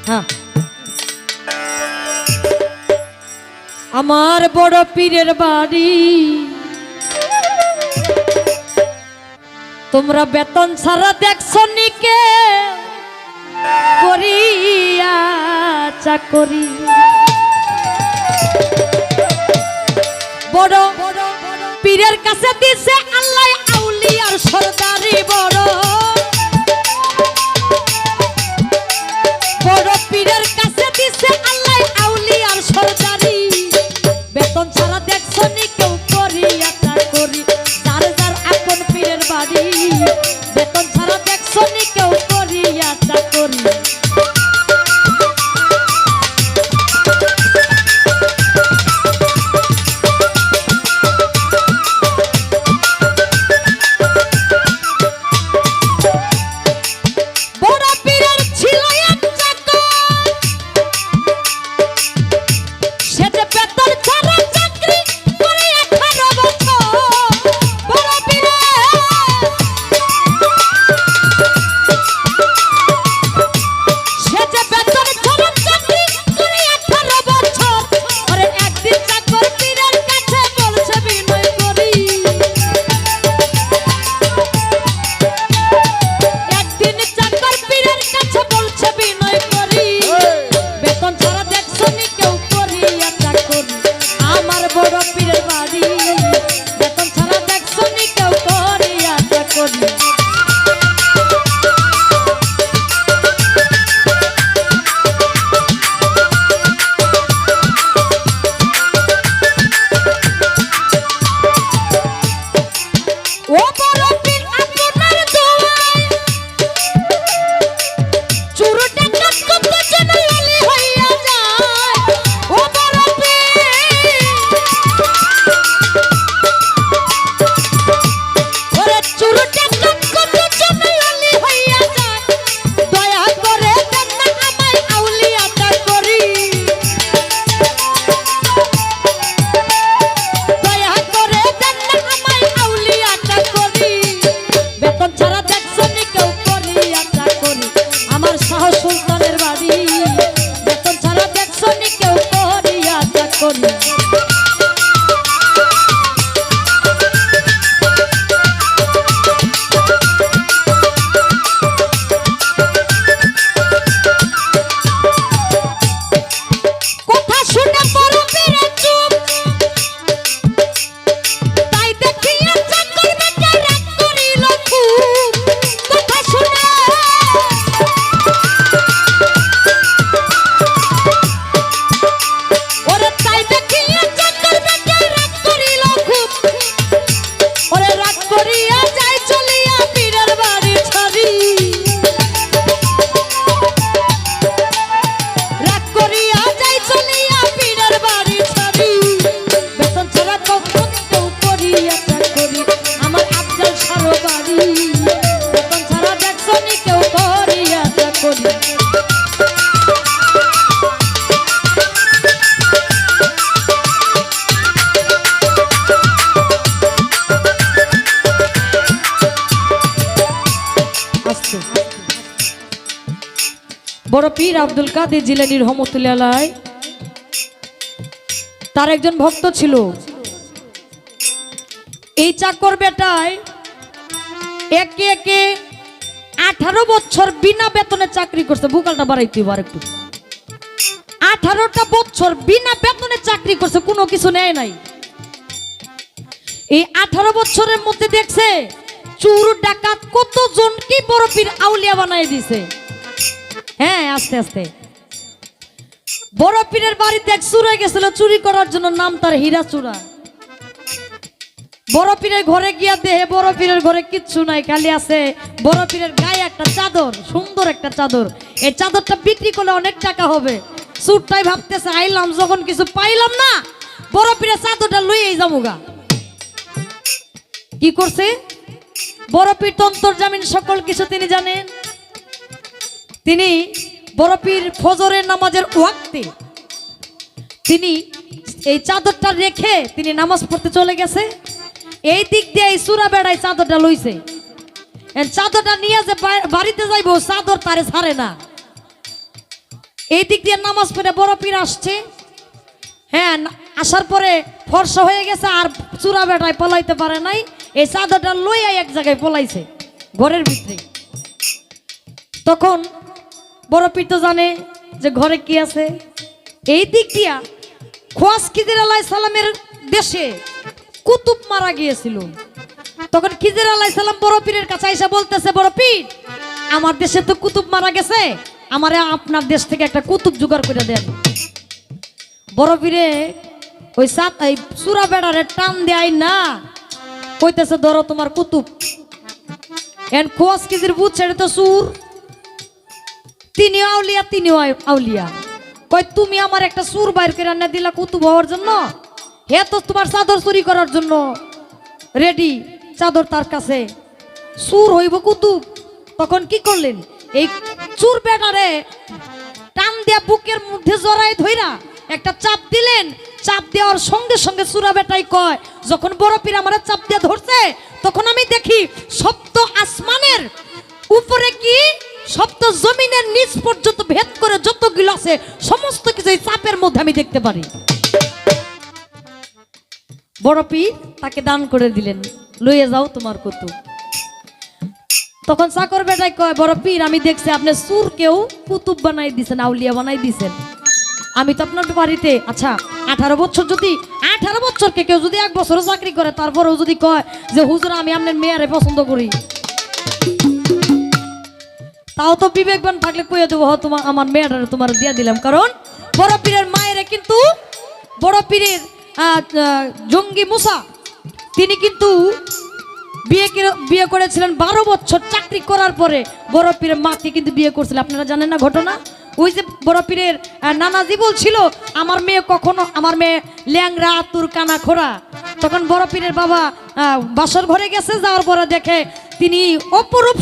হ্যাঁ আমার বড় পীরের বাড়ি তোমরা বেতন ছাড়া দেখছো নিকে করিয়া চাকরি বড় পীরের কাছে দিছে আল্লাহ আউলিয়ার সরদারি বড় বড় পীরের কাছে দিছে আল্লাহ আউলিয়ার সরদারি বেতন ছাড়া দেখছো নি কেউ করিয়া চাকরি যার যার আপন পীরের বাড়ি বেতন ছাড়া দেখছো নি কেউ করিয়া চাকরি বড় পীর আব্দুল কাদের জিলানী রহমতুল্লাহ আলাইহি তার একজন ভক্ত ছিল। এই চাকর বেটায় একে একে 18 বছর বিনা বেতনে চাকরি করছে। বুকালটা বাড়াইতে হবে একটু। 18টা বছর বিনা বেতনে চাকরি করছে, কোনো কিছু নেয় নাই। এই 18 বছরের মধ্যে দেখছে চোর ডাকাত কতজন কি বড় পীর আউলিয়া বানাই দিছে। হ্যাঁ আস্তে আস্তে বড় পীরের বাড়িতে এক চুর হয়ে গেছিল চুরি করার জন্য, নাম তার হীরা চূড়া। বড় পীরের ঘরে গিয়া দেহে বড় পীরের ঘরে কিচ্ছু নাই, খালি আছে বড় পীরের গায়ে একটা চাদর, সুন্দর একটা চাদর। এই চাদরটা বিক্রি করলে অনেক টাকা হবে। চুরটাই ভাবতেছে আইলাম যখন কিছু পাইলাম না, বড় পীরের চাদরটা লইয়েই যামুগা। কি করছে বড় পীর? তন্তর জামিন সকল কিছু তিনি জানেন। তিনি বড় পীর ফজরের নামাজের ওয়াক্তে তিনি এই চাদরটা রেখে তিনি নামাজ পড়তে চলে গেছে। এই দিক দিয়ে এই চূড়া বেড়ায় চাদরটা লইছে। চাদরটা নিয়ে যে বাড়িতে যাইব, চাদর তারে ছাড়ে না। এই দিক দিয়ে নামাজ পড়ে বড় পীর আসছে। হ্যাঁ, আসার পরে ফর্সা হয়ে গেছে, আর চূড়া বেটায় পলাইতে পারে নাই, এই চাদরটা লইয়া এক জায়গায় পলাইছে ঘরের ভিতরে। তখন বড় পীর তো জানে যে ঘরে কি আছে। এই দিক দিয়া খোয়াজ খিজির আলাইহিস সালামের দেশে কুতুব মারা গিয়েছিল। তখন খিজির আলাইহিস সালাম বড় পীরের কাছে এসে বলতেছে, বড় পীর, আমার দেশে তো কুতুব মারা গেছে, আমারে আপনার দেশ থেকে একটা কুতুব জোগাড় করে দেন। বড় পীরে ওই চূড়া বেড়ারে টান দেয় না, কইতেছে ধরো তোমার কুতুব। এন খোয়াজ খিজির বুঝছে এটা তো সুর, তিনি আউলিয়া তিনিও আউলিয়া। কই তুমি আমার একটা সুর বাইর করে আনে দিলা কুতুব হওয়ার জন্য, হে তো তোমার চাদর চুরি করার জন্য রেডি, চাদর তার কাছে, সুর হইব কুতুব। তখন কি করলেন, এই চুর বেটারে টান দিয়া বুকের মধ্যে জড়াই ধইরা একটা চাপ দিলেন। চাপ দেওয়ার সঙ্গে সঙ্গে চূড়া বেটাই কয়, যখন বড় পীর আমার চাপ দিয়ে ধরছে, তখন আমি দেখি সপ্ত আসমানের উপরে কি সপ্ত জমিনের নিচ পর্যন্ত ভেদ করে যতগুলো আছে সমস্ত কিছু এই চাপের মধ্যে আমি দেখতে পারি। বড় পীর তাকে দান করে দিলেন, লইয়ে যাও তোমার কুতুব। তখন চাকর বেটাই কয়, বড় পীর, আমি দেখছি আপনি সুরকেও কুতুব বানাই দিছেন, আউলিয়া বানাই দিছেন। আমি তো আপনার বাড়িতে, আচ্ছা 18 বছর, যদি 18 বছরকে কেউ যদি 1 বছরও চাকরি করে, তারপরেও যদি কয় যে হুজুর আমি আপনার মেয়ারে পছন্দ করি, তাও তো বিবেকবান থাকলে কইয়া দেবো, তোমার আমার মেয়েটারে তোমার দিয়া দিলাম। কারণ বড় পীরের মায়েরে কিন্তু, বড় পীরের জঙ্গি মুসা, তিনি কিন্তু বিয়ে করেছিলেন 12 বছর চাকরি করার পরে বড় পীরের মাকে কিন্তু বিয়ে করছিলেন। আপনারা জানেন না ঘটনা? ওই যে বড় পীরের নানাজি বলছিল, আমার মেয়ে কখনো, আমার মেয়ে ল্যাংরা আতুর কানা খোরা। তখন বড় পীরের বাবা বাসর ঘরে গেছে, যাওয়ার পরে দেখে তিনি অপরূপ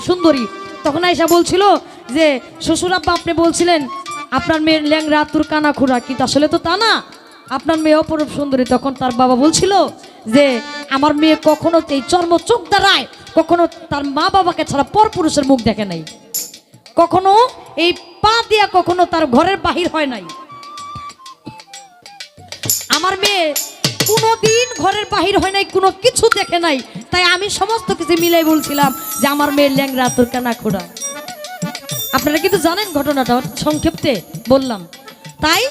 সুন্দরী। তখন আয়সা বলছিল যে শ্বশুর আব্বা, আপনি বলছিলেন আপনার মেয়ের ল্যাংরা আতুর কানা খোরা, কিন্তু আসলে তো তা না, আপনার মেয়ে অপরূপ সুন্দরী। তখন তার বাবা বলছিল যে আমার মেয়ে কখনো এই চর্ম চোখ দ্বারায় কখনো তার মা বাবাকে ছাড়া পর পুরুষের মুখ দেখে নাই, কখনো এই পা দিয়া কখনো তার ঘরের বাহির হয় নাই। আমার মেয়ে কোনোদিন ঘরের বাহির হয় নাই, কোনো কিছু দেখে নাই। তাই আমি সমস্ত কিছু মিলাই বলছিলাম যে আমার মেয়ের ল্যাংরা আতুর কানা খোড়া। আপনারা কিন্তু জানেন ঘটনাটা, সংক্ষেপে বললাম। তাই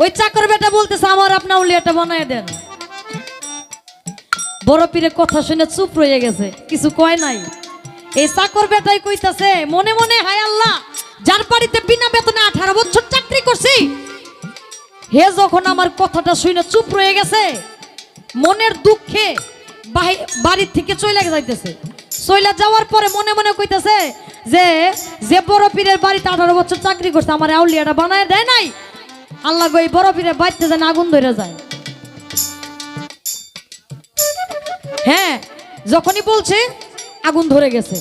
ওই চাকর বেটা বলতেছে, আমার আপনা উলিয়াটা বানায় দেন। বড় পীরের কথা শুনে চুপ রয়ে গেছে, কিছু কয় নাই। এই চাকর বেটাই কইতাছে মনে মনে, হায় আল্লাহ, যার বাড়িতে বিনা বেতনে 18 বছর চাকরি করছি, হে যখন আমার কথাটা শুনে চুপ রয়ে গেছে, মনের দুঃখে বাড়ির থেকে চলে যাইতেছে। চলে যাওয়ার পরে মনে মনে কইতাছে যে বড় পীরের বাড়িতে 18 বছর চাকরি করছে, আমার আউলিয়াটা বানায় দেয় নাই, আল্লাহ গো এই বড় পীরের বাড়িতে যেন আগুন ধরে যায়। হ্যাঁ, যখনই বলছে আগুন ধরে গেছে,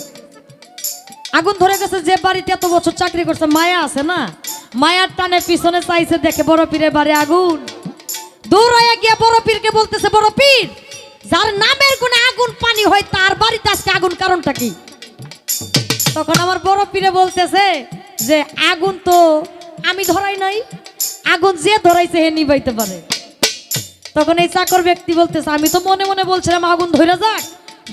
আগুন ধরে গেছে। যে বাড়িতে এত বছর চাকরি করছে, মায়া আছে না, মায়ার টানে পিছনে চাইছে, দেখে বড় পীরের বাড়ি আগুন। দৌড়াইয়া গিয়া বড় পীরকে বলতেছে, বড় পীর, যার নামের গুণে আগুন পানি হয় তার বাড়িতে আজকে আগুন কারণটা কি? তখন আমার বড় পীরে বলতেছে যে আগুন তো আমি ধরাই নাই, আগুন যে ধরাইছে হে নিভাইতে পারে। তখন এই চাকর ব্যক্তি বলতেছে, আমি তো মনে মনে বলছিলাম আগুন ধরে যাক,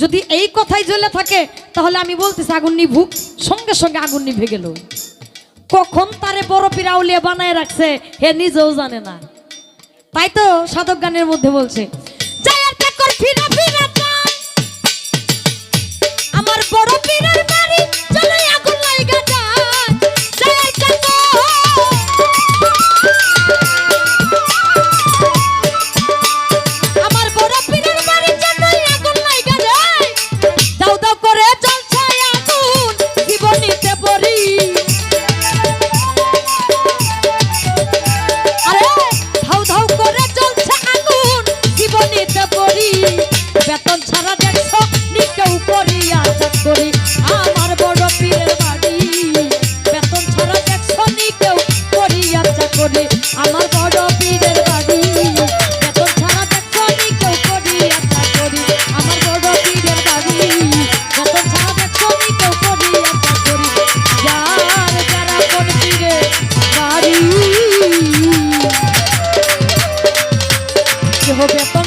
যদি এই কথাই জ্বলে থাকে তাহলে আমি বলতেছি আগুন নিভুক, সঙ্গে সঙ্গে আগুন নিভে গেল। কখন তারে বড় পীর আউলিয়া বানায় রাখছে হে নিজেও জানে না। তাই তো সাধক গানের মধ্যে বলছে, আমার বড় পীরের বাড়ি চলে আগুন লাইগা যায়, আমার বড় পীরের বাড়ি চলে আগুন লাইগা যায়, দাও দাও করে জ্বলছে আগুন জীবনীতে পড়ি। আরে ধাউ ধাউ করে জ্বলছে আগুন জীবনীতে পড়ি। বেতন